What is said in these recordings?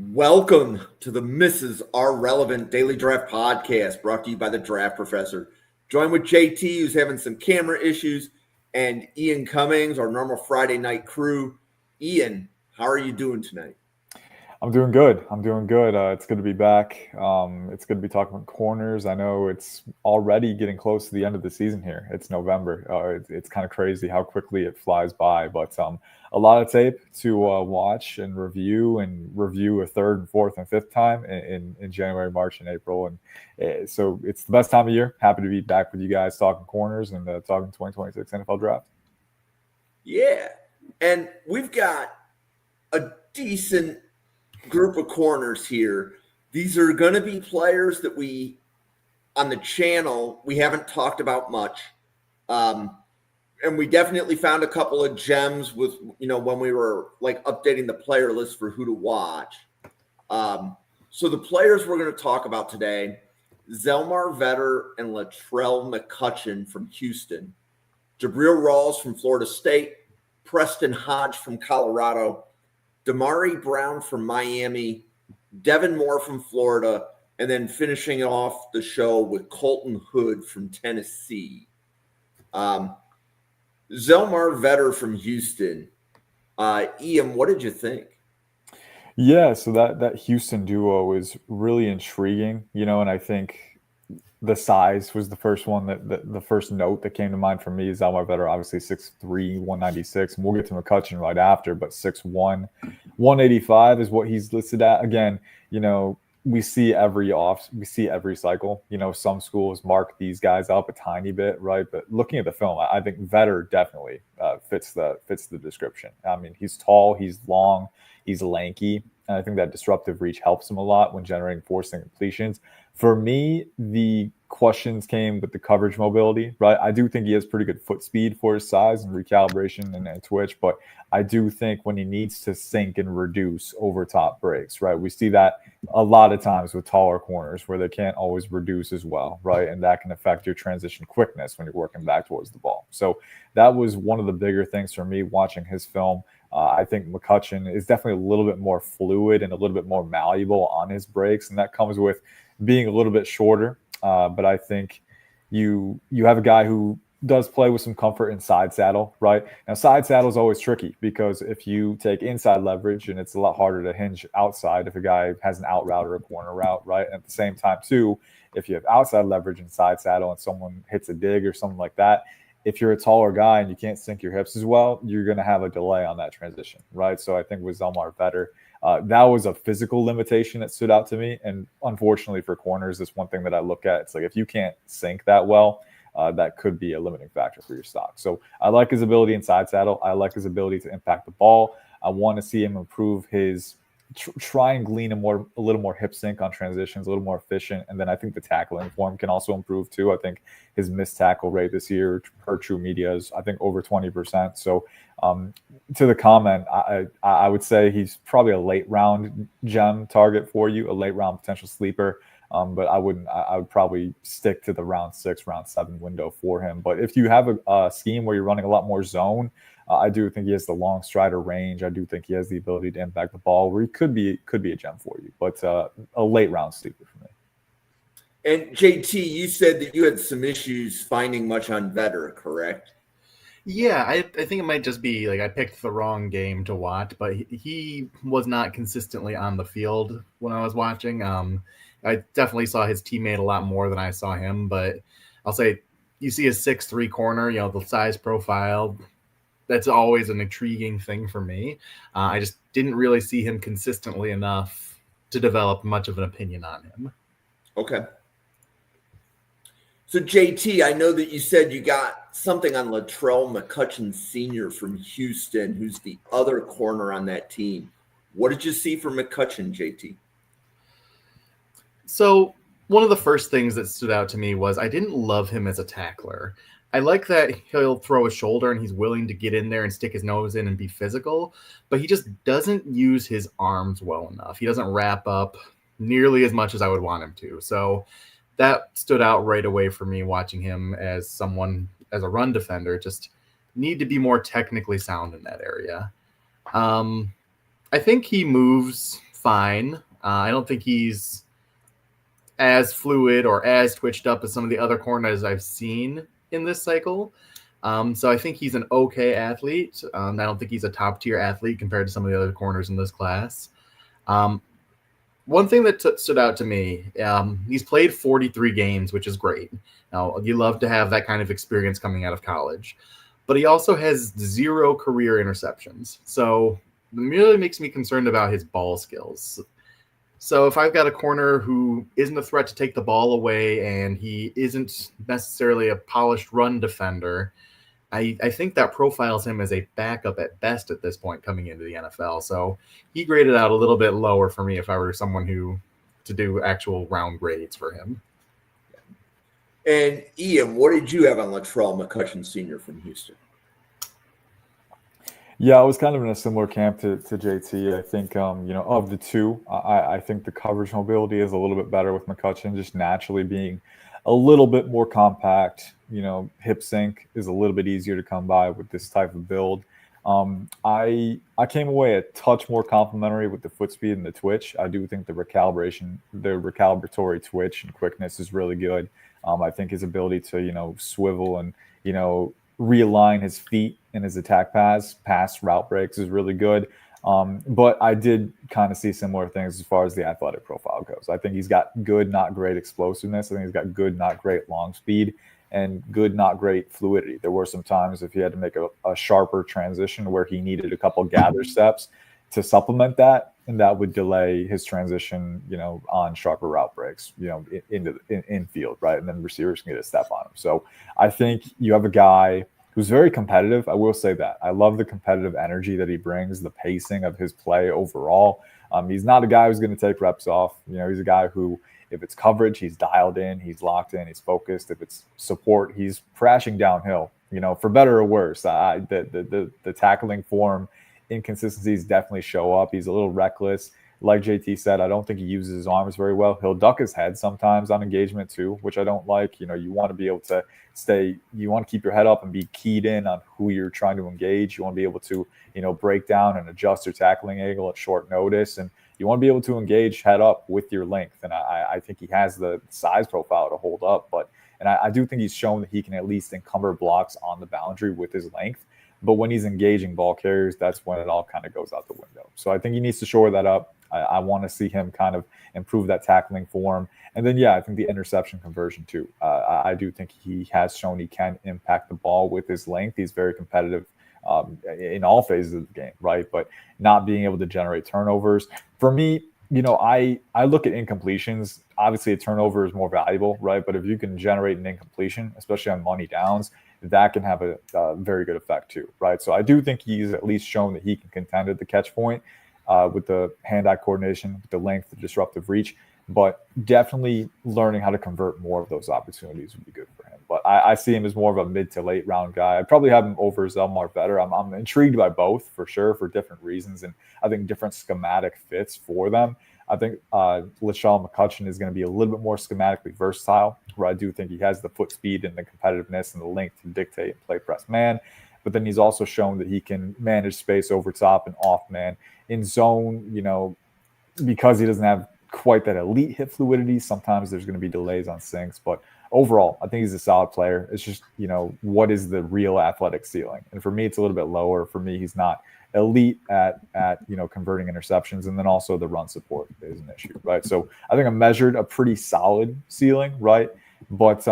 Welcome to the Mrs. R Relevant Daily Draft Podcast, brought to you by the Draft Professor. Joined with JT, who's having some camera issues, and Ian Cummings, our normal Friday night crew. Ian, how are you doing tonight? I'm doing good. It's good to be back. It's good to be talking about corners. I know it's already getting close to the end of the season here. It's November. It's kind of crazy how quickly it flies by, but a lot of tape to watch and review a third and fourth and fifth time in January, March, and April. And so it's the best time of year. Happy to be back with you guys talking corners and talking 2026 NFL draft. Yeah, and we've got a decent group of corners here. These are going to be players that we, on the channel, we haven't talked about much. And we definitely found a couple of gems with, when we were like updating the player list for who to watch. So the players we're going to talk about today, Zelmar Vetter and Latrell McCutcheon from Houston, Jabril Rawls from Florida State, Preston Hodge from Colorado, Damari Brown from Miami, Devin Moore from Florida, and then finishing off the show with Colton Hood from Tennessee. Zelmar Vetter from Houston. Ian, what did you think? Yeah, so that Houston duo is really intriguing, and I think the size was the first one the first note that came to mind for me. Zelmar Vetter, obviously 6'3", 196, and we'll get to McCutcheon right after, but 6'1", 185 is what he's listed at. Again, we see every cycle. Some schools mark these guys up a tiny bit, right? But looking at the film, I think Vetter definitely fits the description. I mean, he's tall, he's long, he's lanky, and I think that disruptive reach helps him a lot when generating forced completions. For me, the questions came with the coverage mobility, right? I do think he has pretty good foot speed for his size and recalibration and twitch, but I do think when he needs to sink and reduce over top breaks, right? We see that a lot of times with taller corners where they can't always reduce as well, right? And that can affect your transition quickness when you're working back towards the ball. So that was one of the bigger things for me watching his film. I think McCutcheon is definitely a little bit more fluid and a little bit more malleable on his breaks, and that comes with being a little bit shorter. But I think you have a guy who does play with some comfort in side saddle, right? Now, side saddle is always tricky because if you take inside leverage, and it's a lot harder to hinge outside if a guy has an out route or a corner route, right? And at the same time, too, if you have outside leverage and side saddle and someone hits a dig or something like that, if you're a taller guy and you can't sink your hips as well, you're going to have a delay on that transition, right? So I think with Zelmar Vetter, that was a physical limitation that stood out to me. And unfortunately for corners, that's one thing that I look at. It's like if you can't sink that well, that could be a limiting factor for your stock. So I like his ability in side saddle. I like his ability to impact the ball. I want to see him improve his try and glean a little more hip sync on transitions, a little more efficient. And then I think the tackling form can also improve too. I think his missed tackle rate this year per True Media is, I think, over 20%. So to the comment, I would say he's probably a late round gem target for you, a late round potential sleeper. But I would probably stick to the round 6, round 7 window for him. But if you have a scheme where you're running a lot more zone, I do think he has the long strider range. I do think he has the ability to impact the ball where he could be a gem for you, but a late round sleeper for me. And JT, you said that you had some issues finding much on Vetter, correct? Yeah, I think it might just be like I picked the wrong game to watch, but he was not consistently on the field when I was watching. I definitely saw his teammate a lot more than I saw him, but I'll say you see a 6'3" corner, the size profile, that's always an intriguing thing for me. I just didn't really see him consistently enough to develop much of an opinion on him. Okay. So, JT, I know that you said you got something on Latrell McCutcheon Sr. from Houston, who's the other corner on that team. What did you see from McCutcheon, JT? So one of the first things that stood out to me was I didn't love him as a tackler. I like that he'll throw a shoulder and he's willing to get in there and stick his nose in and be physical, but he just doesn't use his arms well enough. He doesn't wrap up nearly as much as I would want him to. So that stood out right away for me watching him as someone, as a run defender, just need to be more technically sound in that area. I think he moves fine. I don't think he's as fluid or as twitched up as some of the other corners I've seen in this cycle. So I think he's an okay athlete. I don't think he's a top tier athlete compared to some of the other corners in this class. One thing that stood out to me, he's played 43 games, which is great. Now, you love to have that kind of experience coming out of college. But he also has 0 career interceptions. So it really makes me concerned about his ball skills. So if I've got a corner who isn't a threat to take the ball away and he isn't necessarily a polished run defender, I think that profiles him as a backup at best at this point coming into the NFL. So he graded out a little bit lower for me if I were someone to do actual round grades for him. And Ian, what did you have on Latrell McCutcheon Sr. from Houston? Yeah, I was kind of in a similar camp to JT. I think, of the two, I think the coverage mobility is a little bit better with McCutcheon, just naturally being a little bit more compact. Hip sync is a little bit easier to come by with this type of build. I came away a touch more complimentary with the foot speed and the twitch. I do think the recalibratory twitch and quickness is really good. I think his ability to, swivel and, realign his feet and his attack pass route breaks is really good. But I did kind of see similar things as far as the athletic profile goes. I think he's got good, not great explosiveness. I think he's got good, not great long speed and good, not great fluidity. There were some times if he had to make a sharper transition where he needed a couple gather steps to supplement that, and that would delay his transition, on sharper route breaks, into the infield, right? And then receivers can get a step on him. So I think you have a guy who's very competitive. I will say that. I love the competitive energy that he brings, the pacing of his play overall. He's not a guy who's going to take reps off. He's a guy who, if it's coverage, he's dialed in, he's locked in, he's focused. If it's support, he's crashing downhill, for better or worse. The tackling form inconsistencies definitely show up. He's a little reckless. Like JT said, I don't think he uses his arms very well. He'll duck his head sometimes on engagement too, which I don't like. You want to be able to you want to keep your head up and be keyed in on who you're trying to engage. You want to be able to, break down and adjust your tackling angle at short notice. And you want to be able to engage head up with your length. And I think he has the size profile to hold up. And I do think he's shown that he can at least encumber blocks on the boundary with his length. But when he's engaging ball carriers, that's when it all kind of goes out the window. So I think he needs to shore that up. I want to see him kind of improve that tackling form. And then, I think the interception conversion too. I do think he has shown he can impact the ball with his length. He's very competitive in all phases of the game, right? But not being able to generate turnovers. For me, I look at incompletions. Obviously, a turnover is more valuable, right? But if you can generate an incompletion, especially on money downs, that can have a very good effect too, right? So I do think he's at least shown that he can contend at the catch point with the hand-eye coordination, with the length, the disruptive reach, but definitely learning how to convert more of those opportunities would be good for him. But I see him as more of a mid to late round guy. I'd probably have him over Zelmar better. I'm intrigued by both for sure for different reasons, and I think different schematic fits for them. I think LaShawn McCutcheon is going to be a little bit more schematically versatile, where I do think he has the foot speed and the competitiveness and the length to dictate and play press man. But then he's also shown that he can manage space over top and off man in zone, because he doesn't have quite that elite hip fluidity. Sometimes there's going to be delays on sinks, but overall, I think he's a solid player. It's just, what is the real athletic ceiling? And for me, it's a little bit lower. For me, he's not elite at converting interceptions, and then also the run support is an issue, right? So I think I measured a pretty solid ceiling, right? But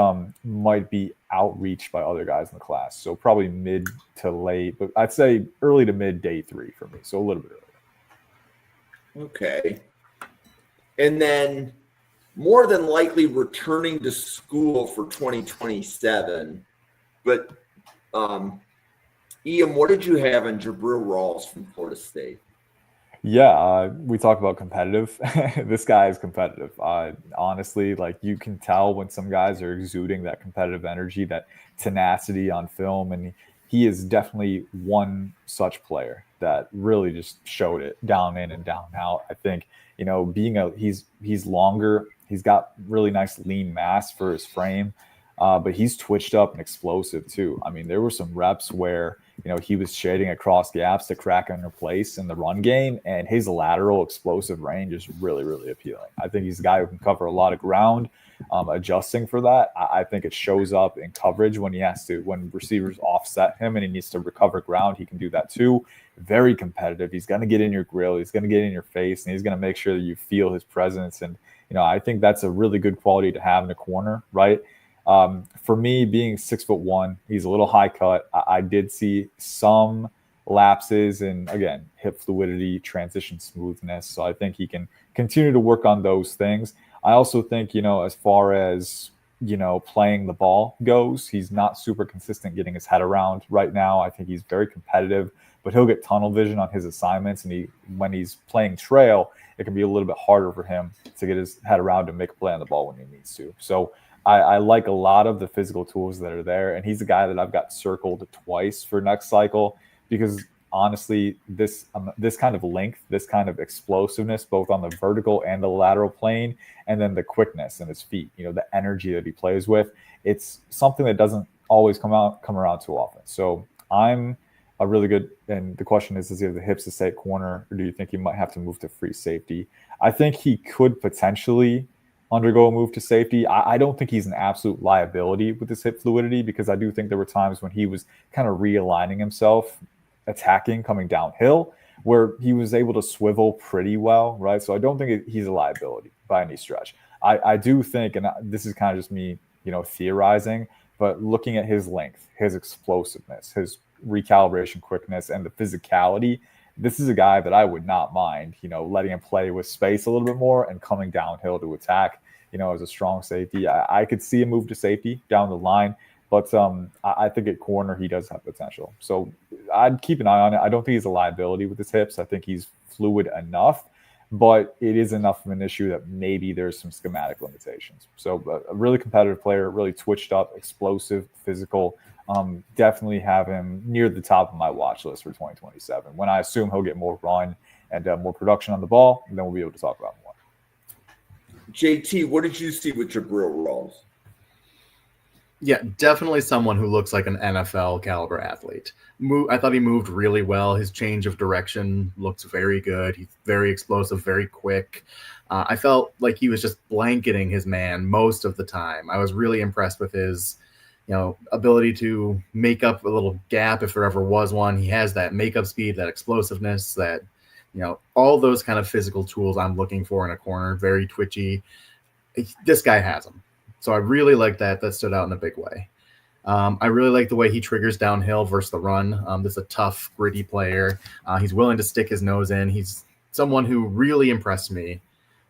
might be outreached by other guys in the class. So probably mid to late, but I'd say early to mid day 3 for me. So a little bit earlier. Okay. And then more than likely returning to school for 2027. But Ian, what did you have on Jabril Rawls from Florida State? Yeah, we talk about competitive. This guy is competitive. Honestly, like you can tell when some guys are exuding that competitive energy, that tenacity on film, and he is definitely one such player that really just showed it down in and down out. I think, he's longer, he's got really nice lean mass for his frame. but he's twitched up and explosive too. I mean, there were some reps where, he was shading across gaps to crack under place in the run game, and his lateral explosive range is really, really appealing. I think he's a guy who can cover a lot of ground. Adjusting for that, I think it shows up in coverage when when receivers offset him and he needs to recover ground. He can do that too. Very competitive. He's going to get in your grill. He's going to get in your face, and he's going to make sure that you feel his presence. And, I think that's a really good quality to have in a corner, right? For me, being 6'1", he's a little high cut. I did see some lapses in, again, hip fluidity, transition smoothness. So I think he can continue to work on those things. I also think, as far as, playing the ball goes, he's not super consistent getting his head around right now. I think he's very competitive, but he'll get tunnel vision on his assignments. And when he's playing trail, it can be a little bit harder for him to get his head around and make a play on the ball when he needs to. So I like a lot of the physical tools that are there. And he's a guy that I've got circled twice for next cycle because honestly, this kind of length, this kind of explosiveness, both on the vertical and the lateral plane, and then the quickness in his feet, the energy that he plays with, it's something that doesn't always come around too often. So I'm a really good, and the question is, does he have the hips to stay at corner, or do you think he might have to move to free safety? I think he could potentially undergo a move to safety. I don't think he's an absolute liability with his hip fluidity, because I do think there were times when he was kind of realigning himself, attacking, coming downhill, where he was able to swivel pretty well, right? So I don't think he's a liability by any stretch. I do think, and this is kind of just me, theorizing, but looking at his length, his explosiveness, his recalibration quickness, and the physicality, this is a guy that I would not mind, letting him play with space a little bit more and coming downhill to attack, as a strong safety. I could see a move to safety down the line, but I think at corner he does have potential. So I'd keep an eye on it. I don't think he's a liability with his hips. I think he's fluid enough, but it is enough of an issue that maybe there's some schematic limitations. So a really competitive player, really twitched up, explosive, physical. Definitely have him near the top of my watch list for 2027, when I assume he'll get more run and more production on the ball, and then we'll be able to talk about more. JT, what did you see with Jabril Rawls? Yeah, definitely someone who looks like an NFL caliber athlete. I thought he moved really well. His change of direction looks very good. He's very explosive, very quick. I felt like he was just blanketing his man most of the time. I was really impressed with his ability to make up a little gap if there ever was one. He has that makeup speed, that explosiveness, that, all those kind of physical tools I'm looking for in a corner. Very twitchy. This guy has them. So I really like that. That stood out in a big way. I really like the way he triggers downhill versus the run. This is a tough, gritty player. He's willing to stick his nose in. He's someone who really impressed me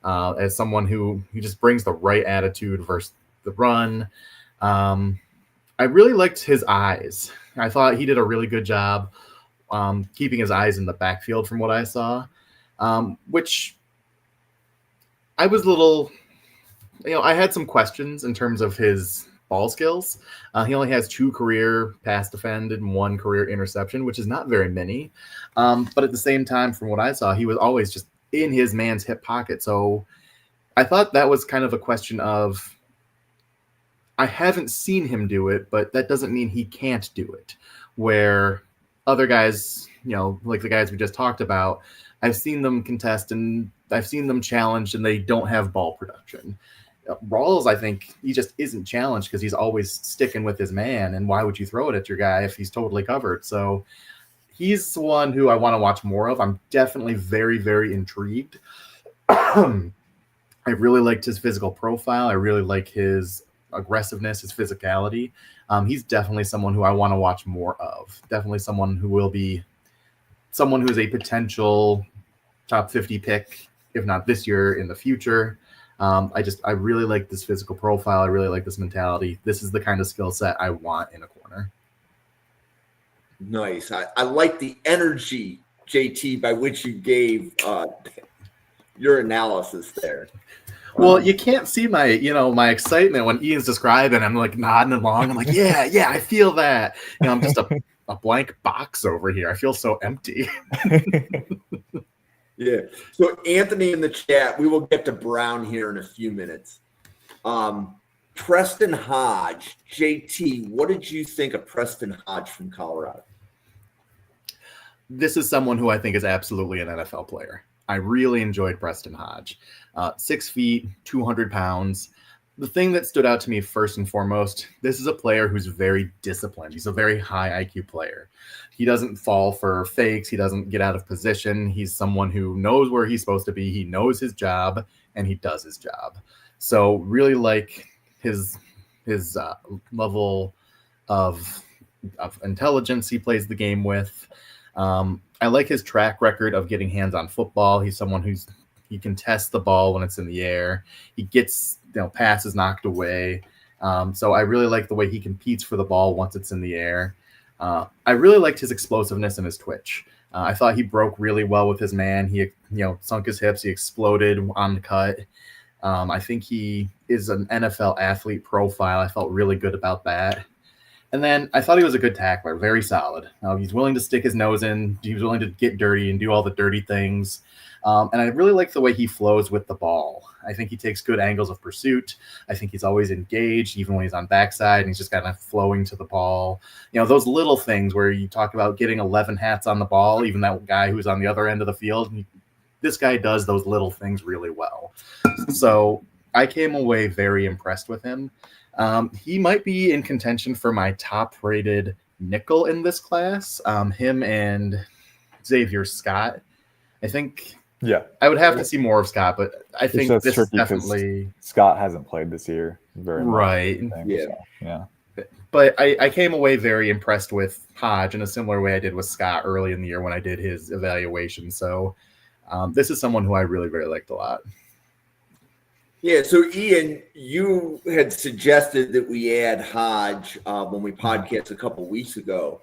as someone who just brings the right attitude versus the run. I really liked his eyes. I thought he did a really good job keeping his eyes in the backfield from what I saw, which I was a little, I had some questions in terms of his ball skills. He only has 2 career pass defended and 1 career interception, which is not very many. But at the same time, from what I saw, he was always just in his man's hip pocket. So I thought that was kind of a question of, I haven't seen him do it, but that doesn't mean he can't do it. Where other guys, like the guys we just talked about, I've seen them contest and I've seen them challenged and they don't have ball production. Rawls, I think he just isn't challenged because he's always sticking with his man. And why would you throw it at your guy if he's totally covered? So he's the one who I want to watch more of. I'm definitely very, very intrigued. I really liked his physical profile. I really like his aggressiveness, his physicality. He's definitely someone who I want to watch more of. Definitely someone who will be someone who is a potential top 50 pick, if not this year, in the future. I really like this physical profile. I really like this mentality. This is the kind of skill set I want in a corner. Nice. I like the energy, JT, by which you gave your analysis there. Well, you can't see my, my excitement when Ian's describing. I'm like nodding along. I'm like, yeah, I feel that. I'm just a blank box over here. I feel so empty. Yeah. So Anthony in the chat, we will get to Brown here in a few minutes. Preston Hodge, JT, what did you think of Preston Hodge from Colorado? This is someone who I think is absolutely an NFL player. I really enjoyed Preston Hodge. 6 feet, 200 pounds. The thing that stood out to me first and foremost, this is a player who's very disciplined. He's a very high IQ player. He doesn't fall for fakes. He doesn't get out of position. He's someone who knows where he's supposed to be. He knows his job, and he does his job. So really like his level of intelligence he plays the game with. I like his track record of getting hands on football. He's someone he can test the ball when it's in the air. He gets passes knocked away. So I really like the way he competes for the ball once it's in the air. I really liked his explosiveness and his twitch. I thought he broke really well with his man. He sunk his hips. He exploded on the cut. I think he is an NFL athlete profile. I felt really good about that. And then I thought he was a good tackler, very solid. He's willing to stick his nose in. He's willing to get dirty and do all the dirty things. And I really like the way he flows with the ball. I think he takes good angles of pursuit. I think he's always engaged, even when he's on backside, and he's just kind of flowing to the ball. Those little things where you talk about getting 11 hats on the ball, even that guy who's on the other end of the field. This guy does those little things really well. So I came away very impressed with him. He might be in contention for my top-rated nickel in this class. Him and Xavier Scott. I think I would have to see more of Scott, but I think this is definitely Scott hasn't played this year very much. Right. Yeah. But I came away very impressed with Hodge in a similar way I did with Scott early in the year when I did his evaluation. So this is someone who I really, very liked a lot. Yeah, so Ian, you had suggested that we add Hodge when we podcast a couple weeks ago.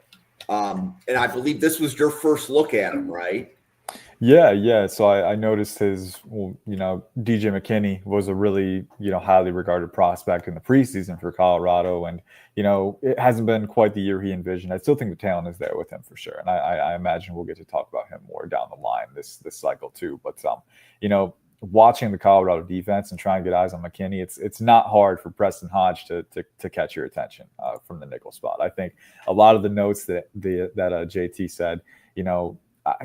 And I believe this was your first look at him, right? Yeah. So I noticed DJ McKinney was a really, highly regarded prospect in the preseason for Colorado. And, it hasn't been quite the year he envisioned. I still think the talent is there with him for sure. And I imagine we'll get to talk about him more down the line this cycle too. But, watching the Colorado defense and trying to get eyes on McKinney, it's not hard for Preston Hodge to catch your attention from the nickel spot. I think a lot of the notes that JT said,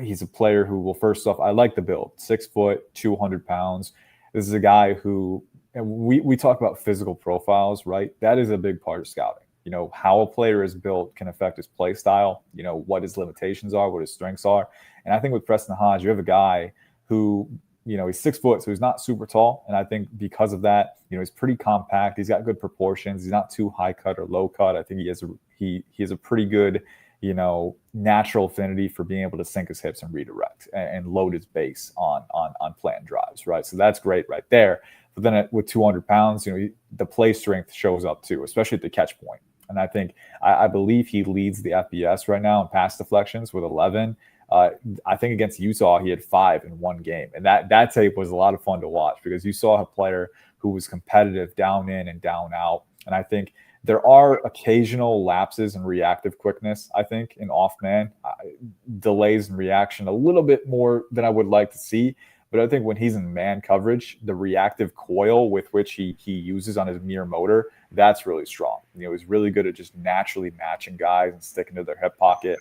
he's a player who will, first off, I like the build, 6 foot, 200 pounds. This is a guy who, and we talk about physical profiles, right? That is a big part of scouting. How a player is built can affect his play style, what his limitations are, what his strengths are. And I think with Preston Hodge, you have a guy who, he's 6 foot, so he's not super tall. And I think because of that, he's pretty compact. He's got good proportions. He's not too high cut or low cut. I think he has a pretty good, natural affinity for being able to sink his hips and redirect and load his base on planned drives, right? So that's great right there. But then with 200 pounds, the play strength shows up too, especially at the catch point. And I think, I believe he leads the FBS right now in pass deflections with 11. I think against Utah, he had 5 in one game. And that tape was a lot of fun to watch because you saw a player who was competitive down in and down out. And I think there are occasional lapses in reactive quickness, I think, in off-man. Delays in reaction a little bit more than I would like to see. But I think when he's in man coverage, the reactive coil with which he uses on his mirror motor, that's really strong. He's really good at just naturally matching guys and sticking to their hip pocket.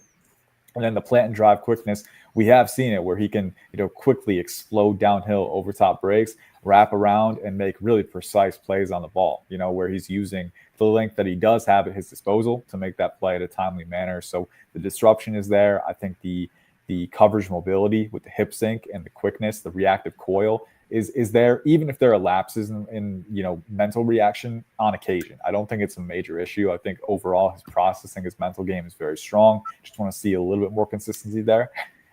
And then the plant and drive quickness, we have seen it where he can, quickly explode downhill over top breaks, wrap around, and make really precise plays on the ball, where he's using the length that he does have at his disposal to make that play at a timely manner. So the disruption is there. I think the coverage mobility with the hip sync and the quickness, the reactive coil is there, even if there are lapses in mental reaction on occasion. I don't think it's a major issue. I think overall his processing, his mental game is very strong. Just want to see a little bit more consistency there.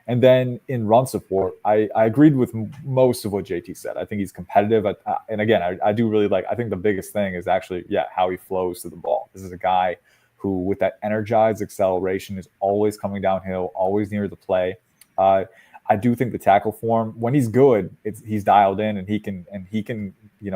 And then in run support, I agreed with most of what JT said. I think he's competitive. And again, I do really I think the biggest thing is actually, how he flows to the ball. This is a guy who, with that energized acceleration, is always coming downhill, always near the play. I do think the tackle form, when he's good, he's dialed in and he can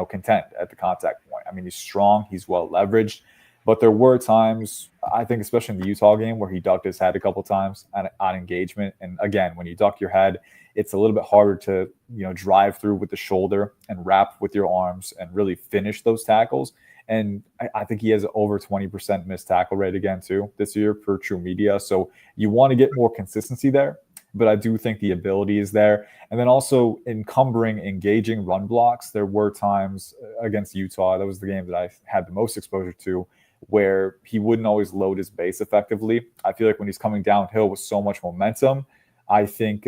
contend at the contact point. I mean, he's strong, he's well leveraged, but there were times, I think, especially in the Utah game, where he ducked his head a couple times on engagement. And again, when you duck your head, it's a little bit harder to drive through with the shoulder and wrap with your arms and really finish those tackles. And I think he has over 20% missed tackle rate again, too, this year per True Media. So you want to get more consistency there. But I do think the ability is there. And then also encumbering, engaging run blocks. There were times against Utah, that was the game that I had the most exposure to, where he wouldn't always load his base effectively. I feel like when he's coming downhill with so much momentum, I think,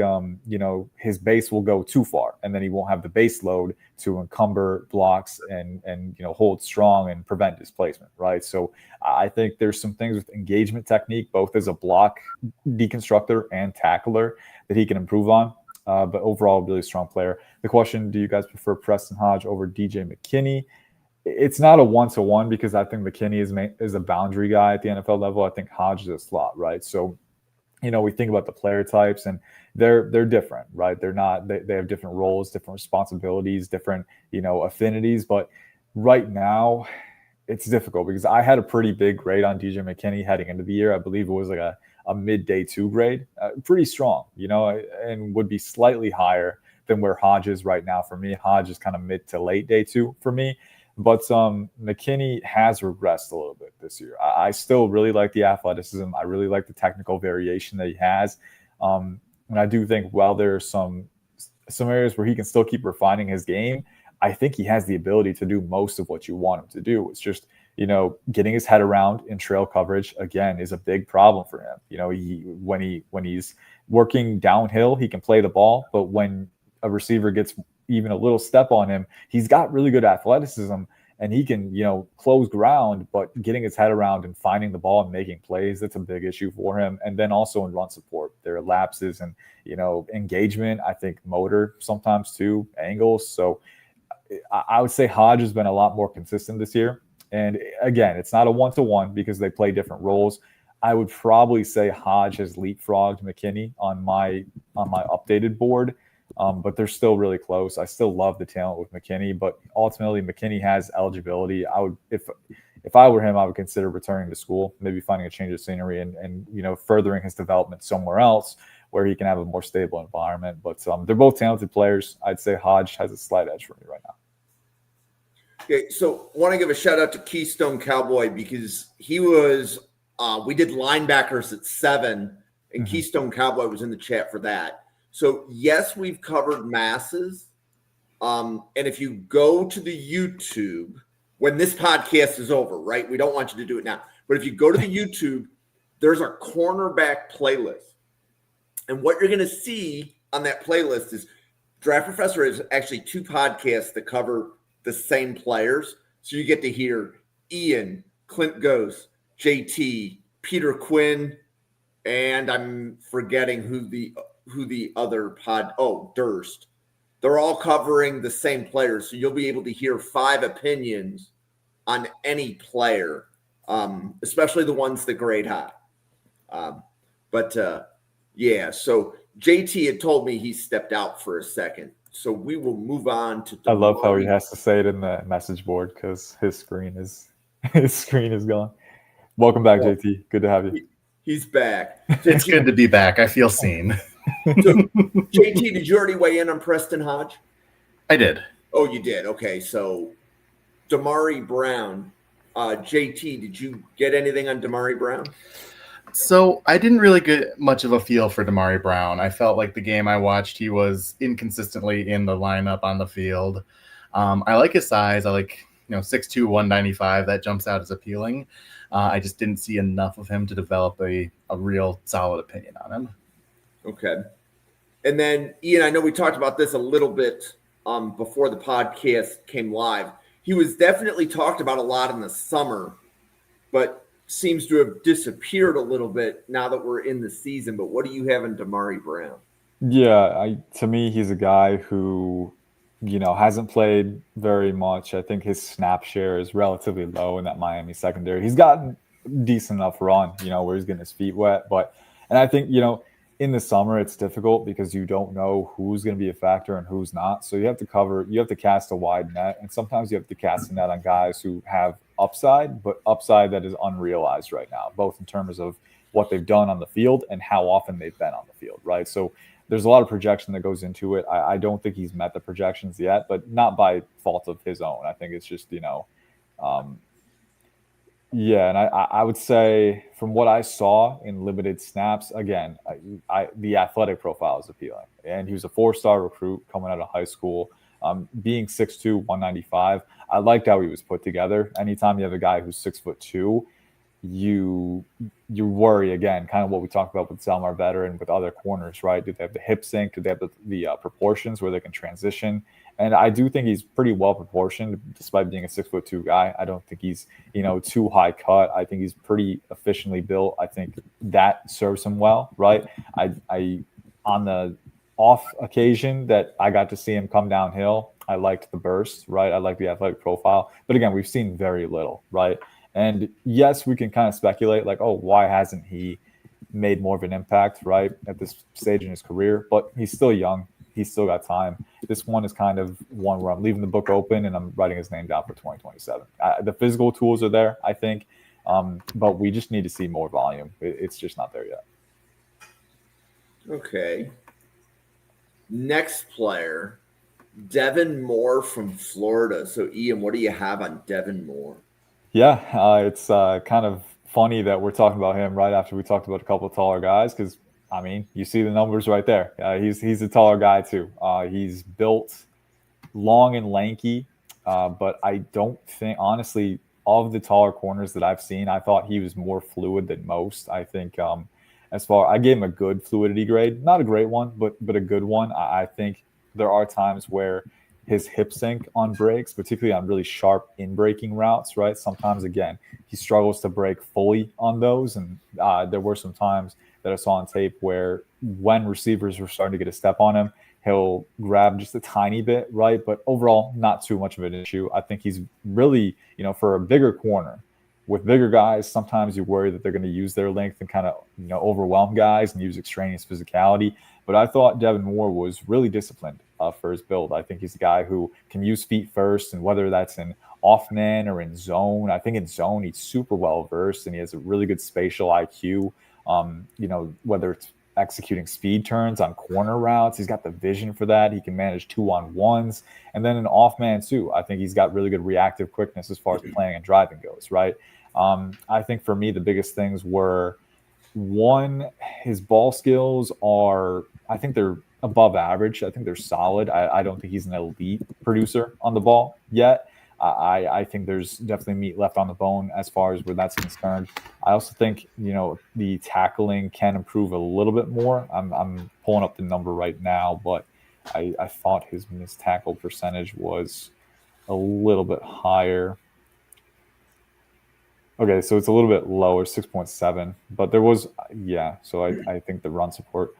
his base will go too far, and then he won't have the base load to encumber blocks and hold strong and prevent displacement, right? So I think there's some things with engagement technique, both as a block deconstructor and tackler, that he can improve on. But overall, really strong player. The question, do you guys prefer Preston Hodge over DJ McKinney? It's not a one-to-one because I think McKinney is a boundary guy at the NFL level. I think Hodge is a slot, right? So we think about the player types and they're different, right? They're not, they have different roles, different responsibilities, different, affinities. But right now it's difficult because I had a pretty big grade on DJ McKinney heading into the year. I believe it was like a mid day 2 grade, pretty strong, and would be slightly higher than where Hodge is right now for me. Hodge is kind of mid to late day 2 for me. But McKinney has regressed a little bit this year. I still really like the athleticism. I really like the technical variation that he has. And I do think while there are some areas where he can still keep refining his game, I think he has the ability to do most of what you want him to do. It's just, getting his head around in trail coverage, again, is a big problem for him. When he's working downhill, he can play the ball. But when a receiver gets even a little step on him, he's got really good athleticism and he can, close ground, but getting his head around and finding the ball and making plays, that's a big issue for him. And then also in run support, there are lapses and, engagement, I think motor sometimes too, angles. So I would say Hodge has been a lot more consistent this year. And again, it's not a one-to-one because they play different roles. I would probably say Hodge has leapfrogged McKinney on my updated board. But they're still really close. I still love the talent with McKinney, but ultimately McKinney has eligibility. I would, if I were him, I would consider returning to school, maybe finding a change of scenery and furthering his development somewhere else where he can have a more stable environment. But they're both talented players. I'd say Hodge has a slight edge for me right now. Okay, so I want to give a shout out to Keystone Cowboy because he was. We did linebackers at 7, and Keystone Cowboy was in the chat for that. So, yes, we've covered masses. And if you go to the YouTube, when this podcast is over, right? We don't want you to do it now. But if you go to the YouTube, there's a cornerback playlist. And what you're going to see on that playlist is Draft Professor has actually 2 podcasts that cover the same players. So you get to hear Ian, Clint Ghost, JT, Peter Quinn, and I'm forgetting who the other Durst. They're all covering the same players. So you'll be able to hear 5 opinions on any player, especially the ones that grade high. So JT had told me he stepped out for a second. So we will move on to Damari. I love how he has to say it in the message board because his screen is gone. Welcome back, JT. Good to have you. He's back. It's good to be back. I feel seen. So, JT, did you already weigh in on Preston Hodge? I did. Oh, you did? Okay, so Damari Brown. JT, did you get anything on Damari Brown? So I didn't really get much of a feel for Damari Brown. I felt like the game I watched, he was inconsistently in the lineup on the field. I like his size. I like 6'2", 195. That jumps out as appealing. I just didn't see enough of him to develop a real solid opinion on him. Okay. And then, Ian, I know we talked about this a little bit before the podcast came live. He was definitely talked about a lot in the summer, but seems to have disappeared a little bit now that we're in the season. But what do you have in Damari Brown? Yeah, to me, he's a guy who, hasn't played very much. I think his snap share is relatively low in that Miami secondary. He's gotten decent enough run, where he's getting his feet wet. And I think, in the summer, it's difficult because you don't know who's going to be a factor and who's not. So you have to cast a wide net. And sometimes you have to cast a net on guys who have upside, but upside that is unrealized right now, both in terms of what they've done on the field and how often they've been on the field, right? So there's a lot of projection that goes into it. I don't think he's met the projections yet, but not by fault of his own. I think it's just, Yeah, and I would say from what I saw in limited snaps, again, the athletic profile is appealing, and he was a 4-star recruit coming out of high school. Being 6'2", 195, I liked how he was put together. Anytime you have a guy who's 6'2", you worry again, kind of what we talked about with Zelmar Veteran, with other corners, right? Do they have the hip sync? Do they have the proportions where they can transition? And I do think he's pretty well proportioned, despite being a 6'2" guy. I don't think he's too high cut. I think he's pretty efficiently built. I think that serves him well, right? I on the off occasion that I got to see him come downhill, I liked the burst, right? I like the athletic profile, but again, we've seen very little, right? And yes, we can kind of speculate like, oh, why hasn't he made more of an impact, right, at this stage in his career? But he's still young. He's still got time. This one is kind of one where I'm leaving the book open and I'm writing his name down for 2027. The physical tools are there, I think, but we just need to see more volume. It's just not there yet. Okay. Next player, Devin Moore from Florida. So, Ian, what do you have on Devin Moore? Yeah, it's kind of funny that we're talking about him right after we talked about a couple of taller guys, because I mean, you see the numbers right there. He's a taller guy too. He's built long and lanky, but I don't think, honestly, of the taller corners that I've seen, I thought he was more fluid than most. I think I gave him a good fluidity grade, not a great one, but a good one. I think there are times where his hip sync on breaks, particularly on really sharp in-breaking routes, right? Sometimes, again, he struggles to break fully on those. And there were some times that I saw on tape where when receivers were starting to get a step on him, he'll grab just a tiny bit, right? But overall, not too much of an issue. I think he's really, for a bigger corner, with bigger guys, sometimes you worry that they're going to use their length and kind of, overwhelm guys and use extraneous physicality. But I thought Devin Moore was really disciplined for his build. I think he's a guy who can use feet first, and whether that's in off man or in zone, I think in zone he's super well versed and he has a really good spatial IQ. Whether it's executing speed turns on corner routes, he's got the vision for that. He can manage 2-on-1s, and then an off man too. I think he's got really good reactive quickness as far as playing and driving goes, right? I think for me, the biggest things were, one, his ball skills I think they're above average. I think they're solid. I don't think he's an elite producer on the ball yet. I think there's definitely meat left on the bone as far as where that's concerned. I also think, the tackling can improve a little bit more. I'm pulling up the number right now, but I thought his missed tackle percentage was a little bit higher. Okay, so it's a little bit lower, 6.7. But there was, so I think the run support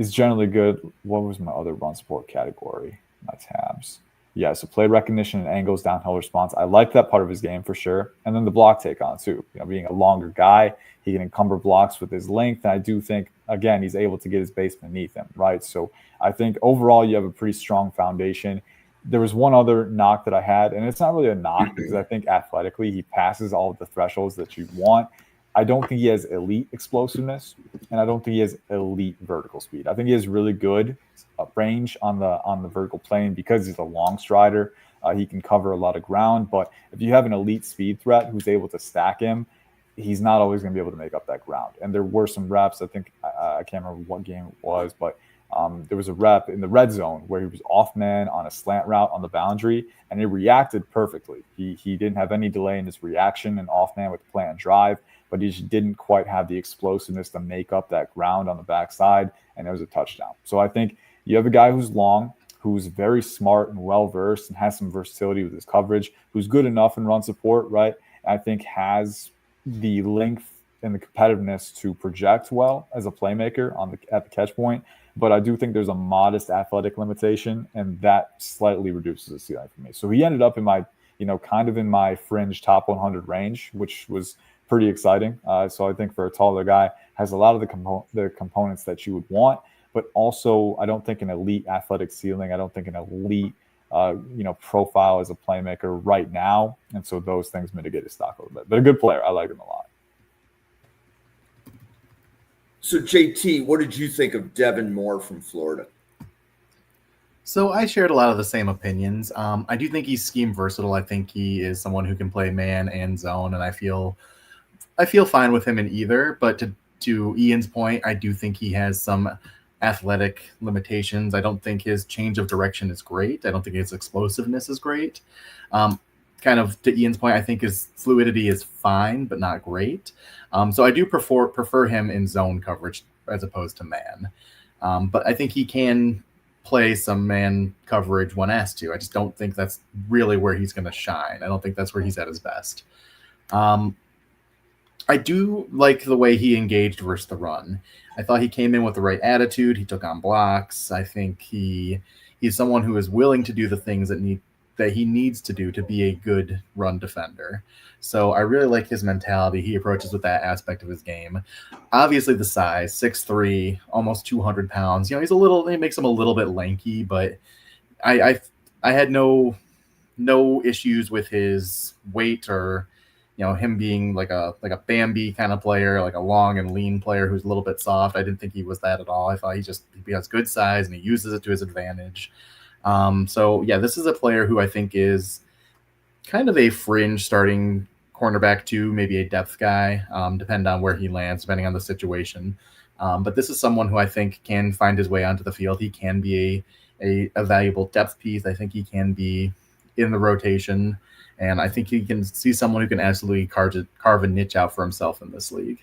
is generally good. What was my other run support category? My tabs. Yeah, so play recognition and angles, downhill response. I like that part of his game for sure. And then the block take on too. Being a longer guy, he can encumber blocks with his length. And I do think, again, he's able to get his base beneath him, right? So I think overall you have a pretty strong foundation. There was one other knock that I had, and it's not really a knock because I think athletically he passes all of the thresholds that you want. I don't think he has elite explosiveness, and I don't think he has elite vertical speed. I think he has really good range on the vertical plane because he's a long strider. He can cover a lot of ground, but if you have an elite speed threat who's able to stack him, he's not always going to be able to make up that ground. And there were some reps, I think, I can't remember what game it was, but there was a rep in the red zone where he was off man on a slant route on the boundary, and he reacted perfectly. He didn't have any delay in his reaction and off man with the play and drive, but he just didn't quite have the explosiveness to make up that ground on the backside, and it was a touchdown. So I think you have a guy who's long, who's very smart and well-versed and has some versatility with his coverage, who's good enough in run support, right? I think has the length and the competitiveness to project well as a playmaker at the catch point. But I do think there's a modest athletic limitation, and that slightly reduces the ceiling for me. So he ended up in my, kind of in my fringe top 100 range, which was pretty exciting. So I think for a taller guy, has a lot of the components that you would want, but also I don't think an elite athletic ceiling. I don't think an elite, profile as a playmaker right now. And so those things mitigate his stock a little bit. But a good player. I like him a lot. So, JT, what did you think of Devin Moore from Florida? So I shared a lot of the same opinions. I do think he's scheme versatile. I think he is someone who can play man and zone, and I feel I feel fine with him in either, but to Ian's point, I do think he has some athletic limitations. I don't think his change of direction is great. I don't think his explosiveness is great. Kind of to Ian's point, I think his fluidity is fine, but not great. So I do prefer him in zone coverage as opposed to man. But I think he can play some man coverage when asked to. I just don't think that's really where he's going to shine. I don't think that's where he's at his best. I do like the way he engaged versus the run. I thought he came in with the right attitude. He took on blocks. I think he's someone who is willing to do the things that he needs to do to be a good run defender. So I really like his mentality. He approaches with that aspect of his game. Obviously the size, 6'3", almost 200 pounds. You know, it makes him a little bit lanky, but I had no issues with his weight or, you know, him being like a Bambi kind of player, like a long and lean player who's a little bit soft. I didn't think he was that at all. I thought he has good size and he uses it to his advantage. So yeah, this is a player who I think is kind of a fringe starting cornerback too, maybe a depth guy, depending on where he lands, depending on the situation. But this is someone who I think can find his way onto the field. He can be a valuable depth piece. I think he can be in the rotation. And I think he can see someone who can absolutely carve a niche out for himself in this league.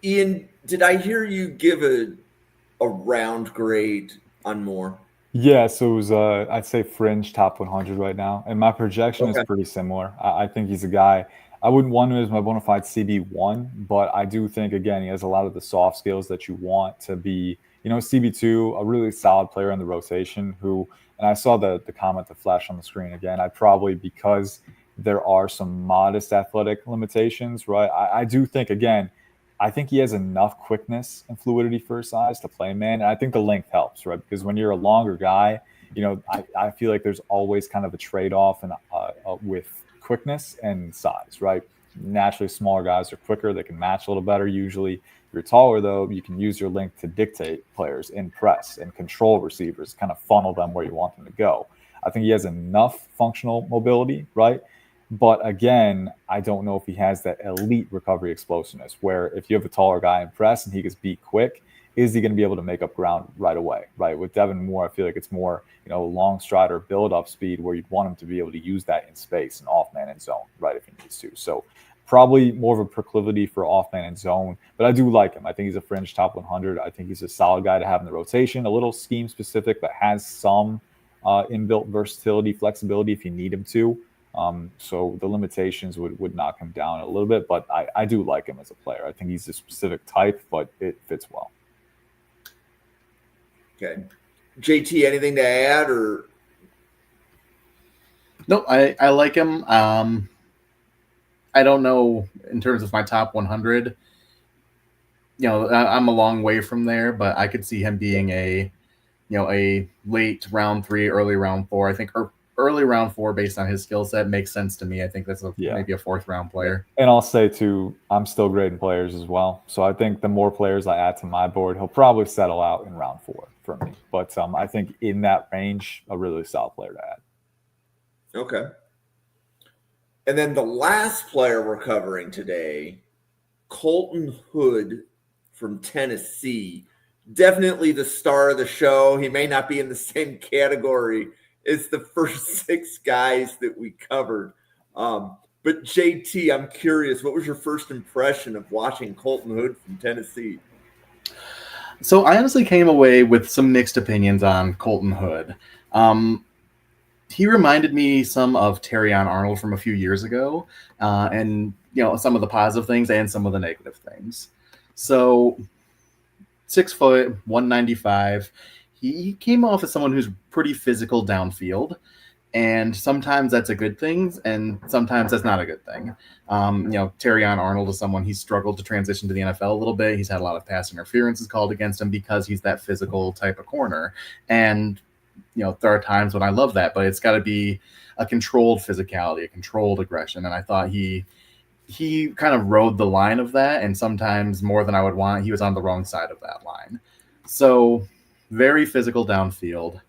Ian, did I hear you give a round grade on Moore? Yeah, so it was, I'd say fringe top 100 right now. And my projection Okay. is pretty similar. I think he's a guy, I wouldn't want him as my bona fide CB1, but I do think, again, he has a lot of the soft skills that you want to be, you know, CB2, a really solid player in the rotation who, and I saw the comment that flashed on the screen again, I probably, because there are some modest athletic limitations, right? I do think, again, I think he has enough quickness and fluidity for his size to play man. And I think the length helps, right? Because when you're a longer guy, you know, I feel like there's always kind of a trade-off with quickness and size, right? Naturally, smaller guys are quicker. They can match a little better usually. If you're taller, though, you can use your length to dictate players in press and control receivers, kind of funnel them where you want them to go. I think he has enough functional mobility, right? But again, I don't know if he has that elite recovery explosiveness where if you have a taller guy in press and he gets beat quick, is he going to be able to make up ground right away, right? With Devin Moore, I feel like it's more, you know, long stride or build up speed where you'd want him to be able to use that in space and off man and zone, right, if he needs to. So probably more of a proclivity for off man and zone, but I do like him. I think he's a fringe top 100. I think he's a solid guy to have in the rotation, a little scheme specific, but has some inbuilt versatility, flexibility if you need him to. So the limitations would knock him down a little bit, but I do like him as a player. I think he's a specific type, but it fits well. Okay. JT, anything to add or? No, I like him. I don't know in terms of my top 100. You know, I'm a long way from there, but I could see him being a late round 3, early round 4. I think early round 4 based on his skill set makes sense to me. I think that's maybe a 4th round player. And I'll say too, I'm still grading players as well. So I think the more players I add to my board, he'll probably settle out in round 4 for me. But I think in that range, a really solid player to add. Okay. And then the last player we're covering today, Colton Hood from Tennessee. Definitely the star of the show. He may not be in the same category as the first 6 guys that we covered. But JT, I'm curious, what was your first impression of watching Colton Hood from Tennessee? So I honestly came away with some mixed opinions on Colton Hood. He reminded me some of Terrion Arnold from a few years ago, and some of the positive things and some of the negative things. So 6 foot, 195. He came off as someone who's pretty physical downfield, and sometimes that's a good thing, and sometimes that's not a good thing. Terrion Arnold is someone he's struggled to transition to the NFL a little bit. He's had a lot of pass interferences called against him because he's that physical type of corner. And there are times when I love that, but it's got to be a controlled physicality, a controlled aggression. And I thought he kind of rode the line of that, and sometimes more than I would want, he was on the wrong side of that line. So very physical downfield.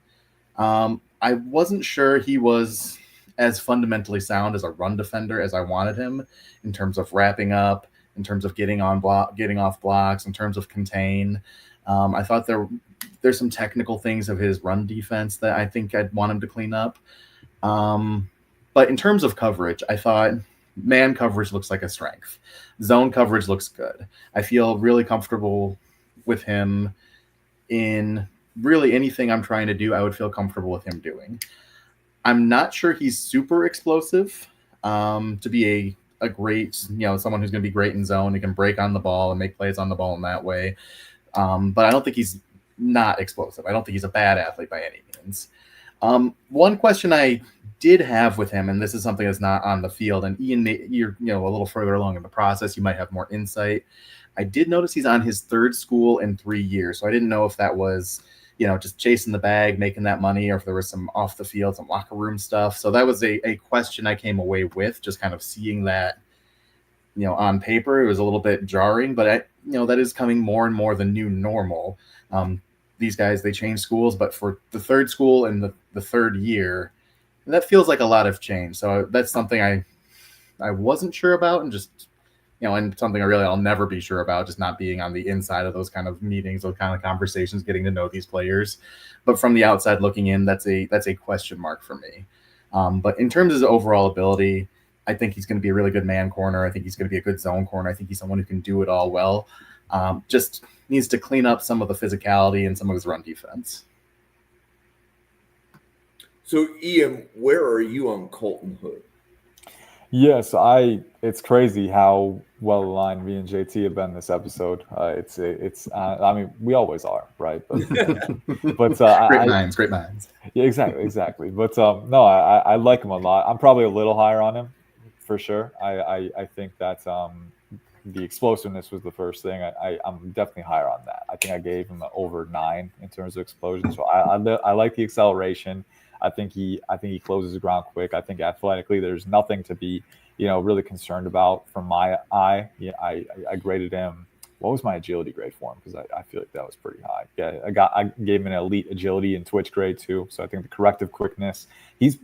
I wasn't sure he was as fundamentally sound as a run defender as I wanted him, in terms of wrapping up, in terms of getting off blocks, in terms of contain. I thought there's some technical things of his run defense that I think I'd want him to clean up. But in terms of coverage, I thought man coverage looks like a strength. Zone coverage looks good. I feel really comfortable with him in really anything I'm trying to do. I would feel comfortable with him doing. I'm not sure he's super explosive to be a great, someone who's going to be great in zone. He can break on the ball and make plays on the ball in that way. But I don't think he's not explosive. I don't think he's a bad athlete by any means. One question I did have with him, and this is something that's not on the field, and Ian, you're a little further along in the process, you might have more insight. I did notice he's on his third school in 3 years, so I didn't know if that was just chasing the bag, making that money, or if there was some off the field, some locker room stuff. So that was a question I came away with, just kind of seeing that on paper. It was a little bit jarring, but that is coming more and more the new normal. These guys, they change schools, but for the third school and the third year, that feels like a lot of change. So that's something I wasn't sure about, and just and something I'll never be sure about, just not being on the inside of those kind of meetings, those kind of conversations, getting to know these players. But from the outside looking in, that's a question mark for me. But in terms of his overall ability, I think he's going to be a really good man corner. I think he's going to be a good zone corner. I think he's someone who can do it all well. Just needs to clean up some of the physicality and some of his run defense. So, Ian, where are you on Colton Hood? Yes, it's crazy how well aligned me and JT have been this episode. I mean, we always are, right? But great minds. Yeah, exactly. But no, I like him a lot. I'm probably a little higher on him for sure. I think that the explosiveness was the first thing. I'm definitely higher on that. I think I gave him over 9 in terms of explosion. So I like the acceleration. I think he closes the ground quick. I think athletically, there's nothing to be, really concerned about from my eye. Yeah, I graded him. What was my agility grade for him? Because I feel like that was pretty high. Yeah, I gave him an elite agility and twitch grade too. So I think the corrective quickness. He's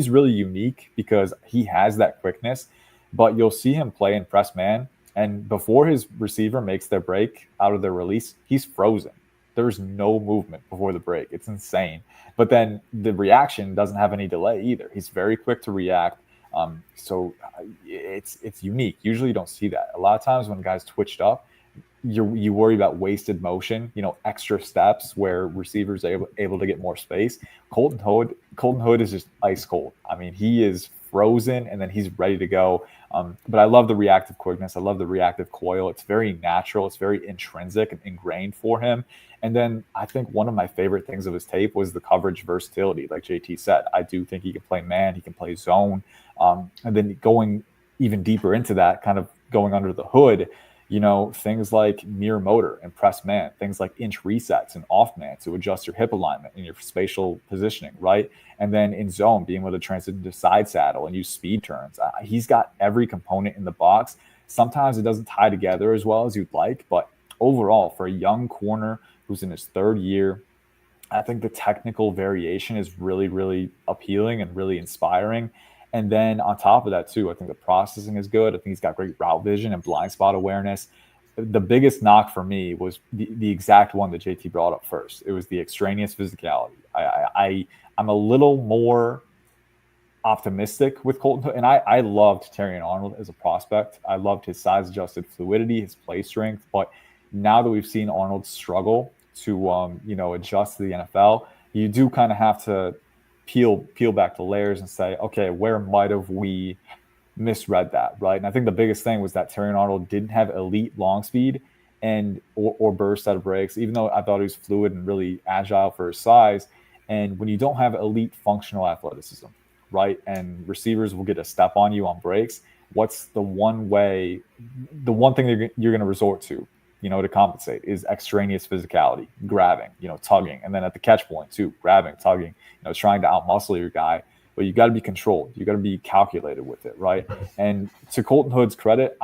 really unique because he has that quickness, but you'll see him play in press man, and before his receiver makes their break out of their release, he's frozen. There's no movement before the break. It's insane. But then the reaction doesn't have any delay either. He's very quick to react. So it's unique. Usually you don't see that. A lot of times when guys twitched up, you worry about wasted motion, extra steps where receivers are able to get more space. Colton Hood is just ice cold. I mean, he is frozen and then he's ready to go. But I love the reactive quickness. I love the reactive coil. It's very natural. It's very intrinsic and ingrained for him. And then I think one of my favorite things of his tape was the coverage versatility. Like JT said, I do think he can play man, he can play zone. And then going even deeper into that, kind of going under the hood, things like mirror motor and press man, things like inch resets and off man to adjust your hip alignment and your spatial positioning, right? And then in zone, being able to transit into side saddle and use speed turns. He's got every component in the box. Sometimes it doesn't tie together as well as you'd like, but overall, for a young corner who's in his third year, I think the technical variation is really, really appealing and really inspiring. And then on top of that, too, I think the processing is good. I think he's got great route vision and blind spot awareness. The biggest knock for me was the exact one that JT brought up first. It was the extraneous physicality. I'm a little more optimistic with Colton. And I loved Terrion Arnold as a prospect. I loved his size-adjusted fluidity, his play strength. But now that we've seen Arnold struggle to adjust to the NFL, you do kind of have to peel back the layers and say, okay, where might have we misread that, right? And I think the biggest thing was that Terrion Arnold didn't have elite long speed or burst out of breaks, even though I thought he was fluid and really agile for his size. And when you don't have elite functional athleticism, right, and receivers will get a step on you on breaks, what's the one thing that you're going to resort to compensate is extraneous physicality, grabbing, tugging. And then at the catch point too, grabbing, tugging, trying to outmuscle your guy, but you got to be controlled. You got to be calculated with it. Right. And to Colton Hood's credit,